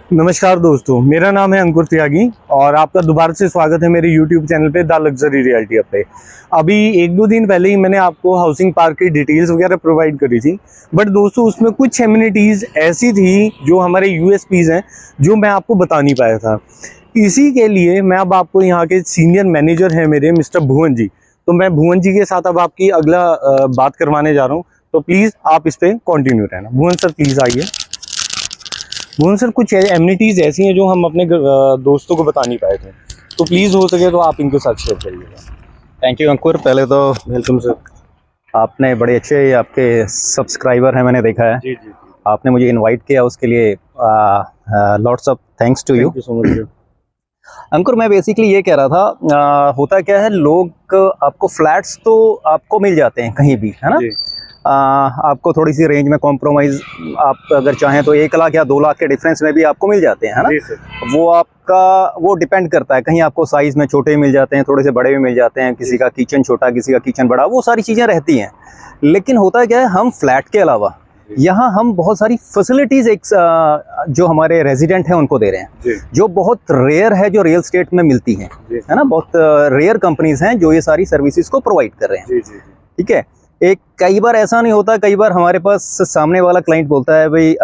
नमस्कार दोस्तों, मेरा नाम है अंकुर त्यागी और आपका दोबारा से स्वागत है मेरे YouTube चैनल पे द लग्जरी रियल्टी पे। अभी एक दो दिन पहले ही मैंने आपको हाउसिंग पार्क की डिटेल्स वगैरह प्रोवाइड करी थी, बट दोस्तों उसमें कुछ एमिनिटीज़ ऐसी थी जो हमारे USPs हैं जो मैं आपको बता नहीं पाया था। इसी के लिए मैं अब आपको यहाँ के सीनियर मैनेजर हैं मेरे मिस्टर भुवन जी, तो मैं भुवन जी के साथ अब आपकी अगला बात करवाने जा रहा हूँ, तो प्लीज़ आप इस पर कंटिन्यू रहना। भुवन सर प्लीज़ आइए। भुवन सर, कुछ एमिनिटीज़ ऐसी हैं जो हम अपने दोस्तों को बता नहीं पाए थे, तो प्लीज़ हो सके तो आप इनके साथ शेयर करिएगा। थैंक यू अंकुर। पहले तो वेलकम सर। आपने बड़े अच्छे आपके सब्सक्राइबर हैं, मैंने देखा है। जी जी, आपने मुझे इनवाइट किया, उसके लिए lots of thanks to you. Thank you so much. Ankur, मैं बेसिकली ये कह रहा था, होता क्या है, लोग आपको फ्लैट्स तो आपको मिल जाते हैं कहीं भी, है ना। आपको थोड़ी सी रेंज में कॉम्प्रोमाइज़ आप अगर चाहें तो 1 लाख या 2 लाख के डिफरेंस में भी आपको मिल जाते हैं, है ना। वो डिपेंड करता है, कहीं आपको साइज़ में छोटे मिल जाते हैं, थोड़े से बड़े भी मिल जाते हैं, किसी का किचन छोटा, किसी का किचन बड़ा, वो सारी चीज़ें रहती हैं। लेकिन होता क्या है, हम फ्लैट के अलावा यहाँ हम बहुत सारी फैसिलिटीज़ जो हमारे रेजिडेंट हैं उनको दे रहे हैं, जो बहुत रेयर है, जो रियल स्टेट में मिलती हैं, है ना। बहुत रेयर कंपनीज हैं जो ये सारी सर्विसेज को प्रोवाइड कर रहे हैं। ठीक है। कई बार ऐसा नहीं होता, कई बार हमारे पास सामने वाला क्लाइंट बोलता है भाई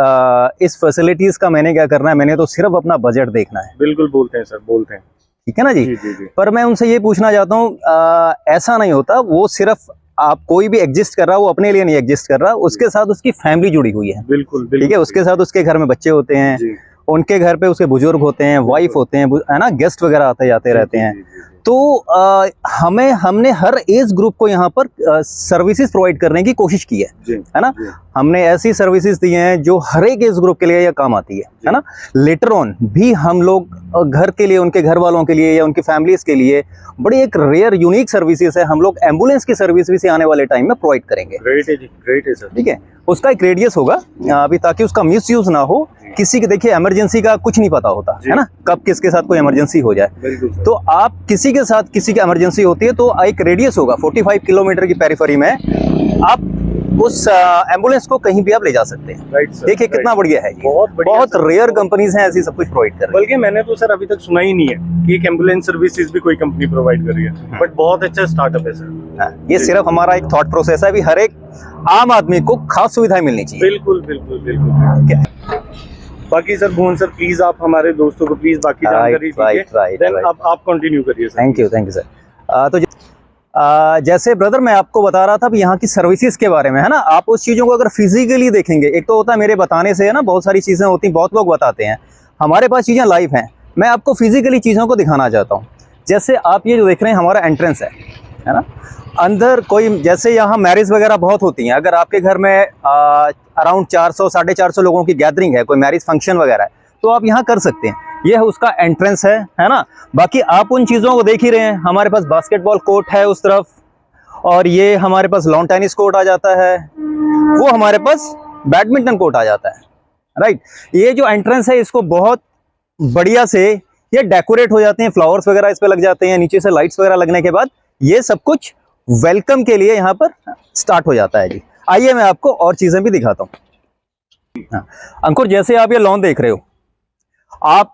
इस फैसिलिटीज़ का मैंने क्या करना है, मैंने तो सिर्फ अपना बजट देखना है। बिल्कुल बोलते हैं सर, बोलते हैं। ठीक है ना जी। जी। पर मैं उनसे ये पूछना चाहता हूँ, ऐसा नहीं होता। वो सिर्फ आप कोई भी एग्जिस्ट कर रहा है, वो अपने लिए नहीं एग्जिस्ट कर रहा, उसके साथ उसकी फैमिली जुड़ी हुई है। बिल्कुल। ठीक है। उसके साथ उसके घर में बच्चे होते हैं, उनके घर पे उसके बुजुर्ग होते हैं, वाइफ होते हैं, है ना, गेस्ट वगैरह आते जाते रहते हैं। तो हमने हर एज ग्रुप को यहाँ पर सर्विसेज प्रोवाइड करने की कोशिश की है ना। हमने ऐसी सर्विसेज दी हैं जो हर एक एज ग्रुप के लिए यह काम आती है ना। लेटर ऑन भी हम लोग घर के लिए, उनके घर वालों के लिए या उनकी फैमिलीज के लिए बड़ी एक रेयर यूनिक सर्विसेज है, हम लोग एम्बुलेंस की सर्विस भी से आने वाले टाइम में प्रोवाइड करेंगे। ग्रेट है सर। ठीक है। उसका एक रेडियस होगा अभी, ताकि उसका मिसयूज ना हो। किसी के, देखिए, इमरजेंसी का कुछ नहीं पता होता है ना, कब किसके साथ कोई इमरजेंसी हो जाए। तो आप किसी के साथ किसी की इमरजेंसी होती है तो एक रेडियस होगा 45 किलोमीटर की पेरिफेरी में, आप उस एम्बुलेंस को कहीं भी आप ले जा सकते हैं। देखिए कितना बढ़िया है। बहुत रेयर कंपनीज हैं ऐसी सब कुछ प्रोवाइड कर रही है। बल्कि मैंने तो सर अभी तक सुना ही नहीं है कि एक एम्बुलेंस सर्विसेज भी कोई कंपनी प्रोवाइड कर रही है, बट बहुत अच्छा स्टार्टअप है सर। ये सिर्फ हमारा एक थॉट प्रोसेस है, भी हर एक आम आदमी को खास सुविधाएं मिलनी चाहिए। बिल्कुल। बाकी सर, भुवन सर प्लीज आप हमारे दोस्तों को प्लीज बाकी जानकारी दीजिए। देन अब आप कंटिन्यू करिए सर। Thank you sir. तो जैसे ब्रदर मैं आपको बता रहा था यहाँ की सर्विसेज के बारे में, है ना। आप उस चीज़ों को अगर फिजिकली देखेंगे, एक तो होता है मेरे बताने से, है ना, बहुत सारी चीज़ें होती हैं, बहुत लोग बताते हैं। हमारे पास चीज़ें लाइव हैं, मैं आपको फिजिकली चीज़ों को दिखाना चाहता हूँ। जैसे आप ये जो देख रहे हैं, हमारा एंट्रेंस है ना। अंदर कोई, जैसे यहाँ मैरिज वगैरह बहुत होती हैं, अगर आपके घर में अराउंड 400 450 लोगों की गैदरिंग है, कोई मैरिज फंक्शन वगैरह है, तो आप यहाँ कर सकते हैं। ये उसका एंट्रेंस है ना। बाकी आप उन चीज़ों को देख ही रहे हैं, हमारे पास बास्केटबॉल कोर्ट है उस तरफ, और ये हमारे पास लॉन टेनिस कोर्ट आ जाता है, वो हमारे पास बैडमिंटन कोर्ट आ जाता है, राइट। ये जो एंट्रेंस है, इसको बहुत बढ़िया से ये डेकोरेट हो जाते हैं, फ्लावर्स वगैरह इस पे लग जाते हैं, नीचे से लाइट्स वगैरह लगने के बाद ये सब कुछ वेलकम के लिए यहाँ पर स्टार्ट हो जाता है जी। आइए मैं आपको और चीजें भी दिखाता हूँ। अंकुर, जैसे आप ये लॉन देख रहे हो, आप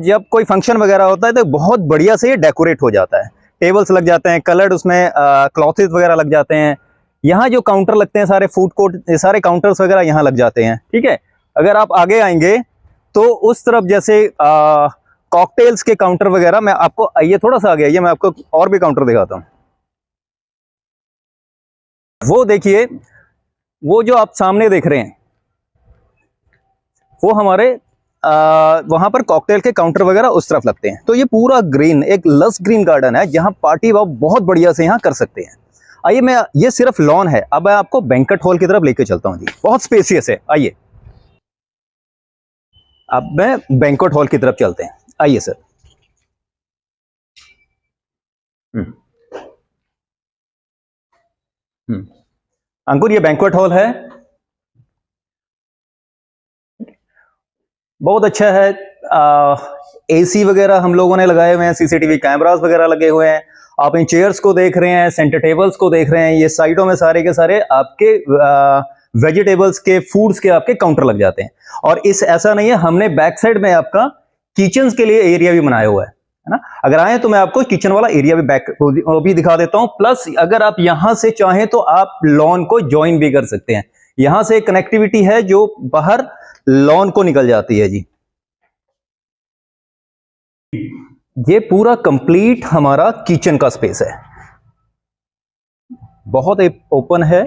जब कोई फंक्शन वगैरह होता है तो बहुत बढ़िया से ये डेकोरेट हो जाता है, टेबल्स लग जाते हैं, कलर्ड उसमें क्लॉथेस वगैरह लग जाते हैं। यहाँ जो काउंटर लगते हैं, सारे फूड कोर्ट, सारे काउंटर्स वगैरह यहाँ लग जाते हैं। ठीक है। अगर आप आगे आएंगे तो उस तरफ जैसे कॉकटेल्स के काउंटर वगैरह, मैं आपको, आइए थोड़ा सा आगे आइए, मैं आपको और भी काउंटर दिखाता हूँ। वो देखिए, वो जो आप सामने देख रहे हैं, वो हमारे वहां पर कॉकटेल के काउंटर वगैरह उस तरफ लगते हैं। तो ये पूरा ग्रीन, एक लस ग्रीन गार्डन है, जहां पार्टी आप बहुत बढ़िया से यहाँ कर सकते हैं। आइए, मैं, ये सिर्फ लॉन है, अब मैं आपको बैंक्वेट हॉल की तरफ लेके चलता हूँ जी। बहुत स्पेसियस है। आइए, अब मैं बैंक्वेट हॉल की तरफ चलते हैं। आइए सर। अंकुर, ये बैंक्वेट हॉल है, बहुत अच्छा है। एसी वगैरह हम लोगों ने लगाए हुए हैं, सीसीटीवी कैमरास वगैरह लगे हुए हैं। आप इन चेयर्स को देख रहे हैं, सेंटर टेबल्स को देख रहे हैं, ये साइडों में सारे के सारे आपके वेजिटेबल्स के, फूड्स के आपके काउंटर लग जाते हैं। और इस ऐसा नहीं है, हमने बैक साइड में आपका किचन के लिए एरिया भी बनाया हुआ है ना। अगर आए तो मैं आपको किचन वाला एरिया भी बैक वो भी दिखा देता हूं। प्लस अगर आप यहां से चाहें तो आप लॉन को ज्वाइन भी कर सकते हैं। यहां से कनेक्टिविटी है जो बाहर लॉन को निकल जाती है जी। ये पूरा कंप्लीट हमारा किचन का स्पेस है, बहुत ओपन है।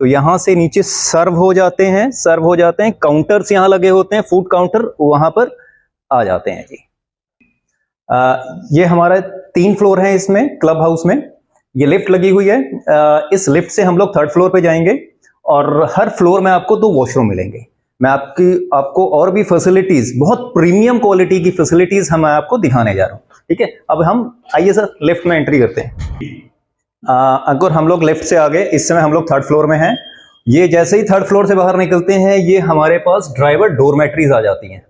तो यहां से नीचे सर्व हो जाते हैं, काउंटर्स यहां लगे होते हैं, फूड काउंटर वहां पर आ जाते हैं जी। ये हमारा 3 फ्लोर है इसमें, क्लब हाउस में। ये लिफ्ट लगी हुई है, इस लिफ्ट से हम लोग 3rd फ्लोर पे जाएंगे और हर फ्लोर में आपको 2 वॉशरूम मिलेंगे। मैं आपको और भी फैसिलिटीज, बहुत प्रीमियम क्वालिटी की फैसिलिटीज हम आपको दिखाने जा रहा हूं, ठीक है। अब हम आइए सर लिफ्ट में एंट्री करते हैं। अगर हम लोग लिफ्ट से आगे, इस समय हम लोग 3rd फ्लोर में हैं। ये जैसे ही 3rd फ्लोर से बाहर निकलते हैं, ये हमारे पास ड्राइवर डोरमेट्रीज आ जाती हैं।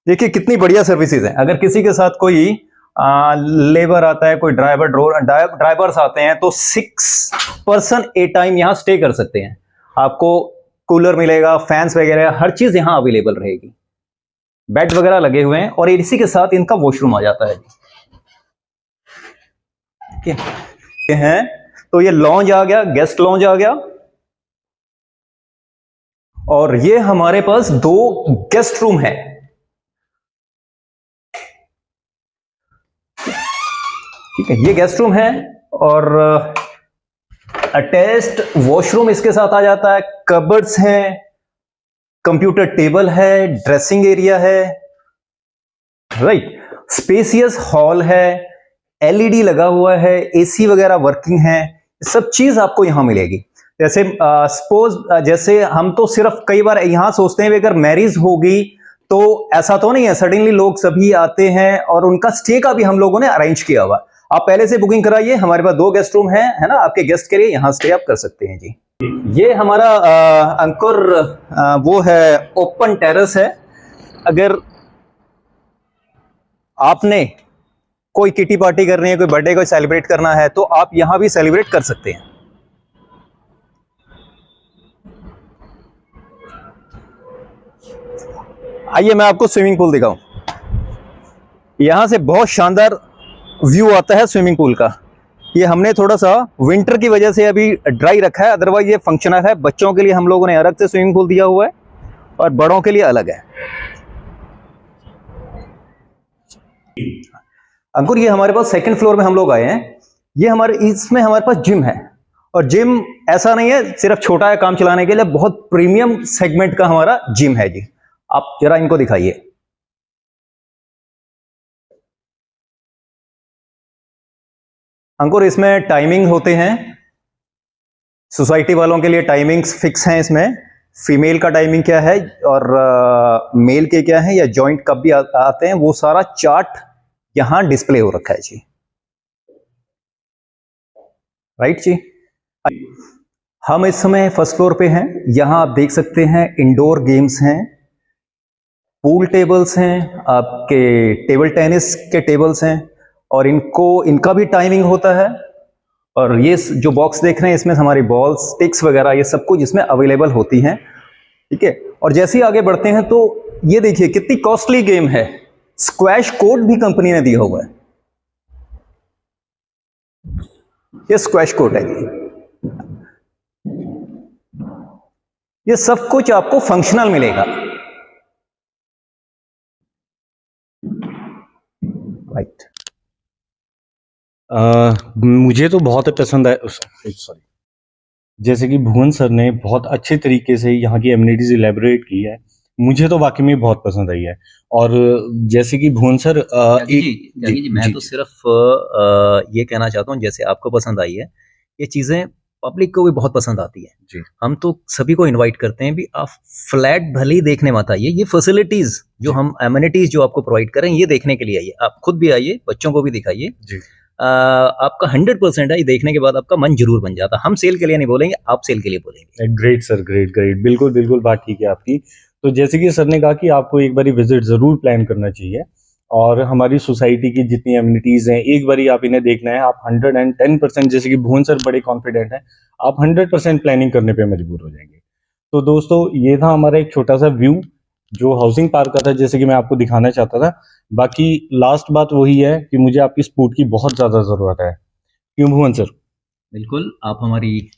देखिए कितनी बढ़िया सर्विसेज है। अगर किसी के साथ कोई लेबर आता है, कोई ड्राइवर्स आते हैं, तो 6 पर्सन ए टाइम यहां स्टे कर सकते हैं। आपको कूलर मिलेगा, फैंस वगैरह हर चीज यहां अवेलेबल रहेगी। बेड वगैरह लगे हुए हैं और इसी के साथ इनका वॉशरूम आ जाता है। ठीक है, तो ये लॉन्ज आ गया, गेस्ट लॉन्ज आ गया। और ये हमारे पास 2 गेस्ट रूम है। ठीक है, ये गेस्ट रूम है और अटैच्ड वॉशरूम इसके साथ आ जाता है। कबर्ड्स हैं, कंप्यूटर टेबल है, ड्रेसिंग एरिया है, राइट। स्पेसियस हॉल है, एलईडी लगा हुआ है, एसी वगैरह वर्किंग है, सब चीज आपको यहां मिलेगी। जैसे सपोज जैसे हम तो सिर्फ कई बार यहां सोचते हैं कि अगर मैरिज होगी तो ऐसा तो नहीं है, सडनली लोग सभी आते हैं और उनका स्टे का भी हम लोगों ने अरेंज किया हुआ। आप पहले से बुकिंग कराइए, हमारे पास 2 गेस्ट रूम है ना, आपके गेस्ट के लिए यहां स्टे आप कर सकते हैं जी। ये हमारा अंकुर वो है, ओपन टेरेस है। अगर आपने कोई किटी पार्टी करनी है, कोई बर्थडे को सेलिब्रेट करना है, तो आप यहां भी सेलिब्रेट कर सकते हैं। आइए मैं आपको स्विमिंग पूल दिखाऊं। यहां से बहुत शानदार व्यू आता है स्विमिंग पूल का। ये हमने थोड़ा सा विंटर की वजह से अभी ड्राई रखा है, अदरवाइज ये फंक्शनल है। बच्चों के लिए हम लोगों ने अलग से स्विमिंग पूल दिया हुआ है और बड़ों के लिए अलग है। अंकुर, ये हमारे पास 2nd फ्लोर में हम लोग आए हैं। ये इसमें हमारे पास जिम है और जिम ऐसा नहीं है सिर्फ छोटा है काम चलाने के लिए, बहुत प्रीमियम सेगमेंट का हमारा जिम है जी। आप जरा इनको दिखाइए। अंकुर, इसमें टाइमिंग होते हैं, सोसाइटी वालों के लिए टाइमिंग्स फिक्स हैं। इसमें फीमेल का टाइमिंग क्या है और मेल के क्या है, या जॉइंट कब भी आते हैं, वो सारा चार्ट यहां डिस्प्ले हो रखा है जी। राइट जी। हम इस समय 1st फ्लोर पे हैं। यहां आप देख सकते हैं इंडोर गेम्स हैं, पूल टेबल्स हैं, आपके टेबल टेनिस के टेबल्स हैं और इनका भी टाइमिंग होता है। और ये जो बॉक्स देख रहे हैं, इसमें हमारी बॉल्स, स्टिक्स वगैरह ये सब कुछ इसमें अवेलेबल होती हैं। ठीक है, और जैसे ही आगे बढ़ते हैं तो ये देखिए कितनी कॉस्टली गेम है। स्क्वैश कोर्ट भी कंपनी ने दिया हुआ है। ये स्क्वैश कोर्ट है जी। ये सब कुछ आपको फंक्शनल मिलेगा। राइट। मुझे तो बहुत पसंद है, सॉरी, जैसे कि भुवन सर ने बहुत अच्छे तरीके से यहाँ की एमिनिटीज इलेबोरेट की है, मुझे तो वाकई में बहुत पसंद आई है। और जैसे कि भुवन सर जी, मैं तो सिर्फ ये कहना चाहता हूँ, जैसे आपको पसंद आई है, ये चीज़ें पब्लिक को भी बहुत पसंद आती है जी। हम तो सभी को इनवाइट करते हैं भी आप फ्लैट भले ही देखने मत आइए, ये फैसिलिटीज जो हम एमिनिटीज जो आपको प्रोवाइड करें ये देखने के लिए आइए। आप खुद भी आइए, बच्चों को भी दिखाइए जी। आपका 100% है, ये देखने के बाद आपका मन जरूर बन जाता। हम सेल के लिए नहीं बोलेंगे, आप सेल के लिए बोलेंगे। ग्रेट सर, ग्रेट, बिल्कुल बात ठीक है आपकी। तो जैसे कि सर ने कहा कि आपको एक बार विजिट जरूर प्लान करना चाहिए और हमारी सोसाइटी की जितनी एमिनिटीज़ हैं एक बारी आप इन्हें देखना है, आप 110%, जैसे कि भुवन सर बड़े कॉन्फिडेंट हैं, आप 100% प्लानिंग करने पे मजबूर हो जाएंगे। तो दोस्तों ये था हमारा एक छोटा सा व्यू जो हाउसिंग पार्क का था, जैसे कि मैं आपको दिखाना चाहता था। बाकी लास्ट बात वही है कि मुझे आपकी सपोर्ट की बहुत ज़्यादा ज़रूरत है। क्यों भुवन सर? बिल्कुल, आप हमारी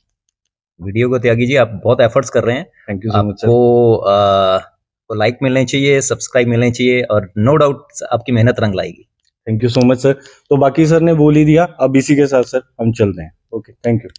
वीडियो को त्यागी जी, आप बहुत एफर्ट्स कर रहे हैं। Thank you so much sir. आपको लाइक मिलने चाहिए, सब्सक्राइब मिलने चाहिए, और नो डाउट आपकी मेहनत रंग लाएगी। Thank you so much sir. तो बाकी सर ने बोल ही दिया, अब इसी के साथ सर हम चलते हैं। Okay, thank you.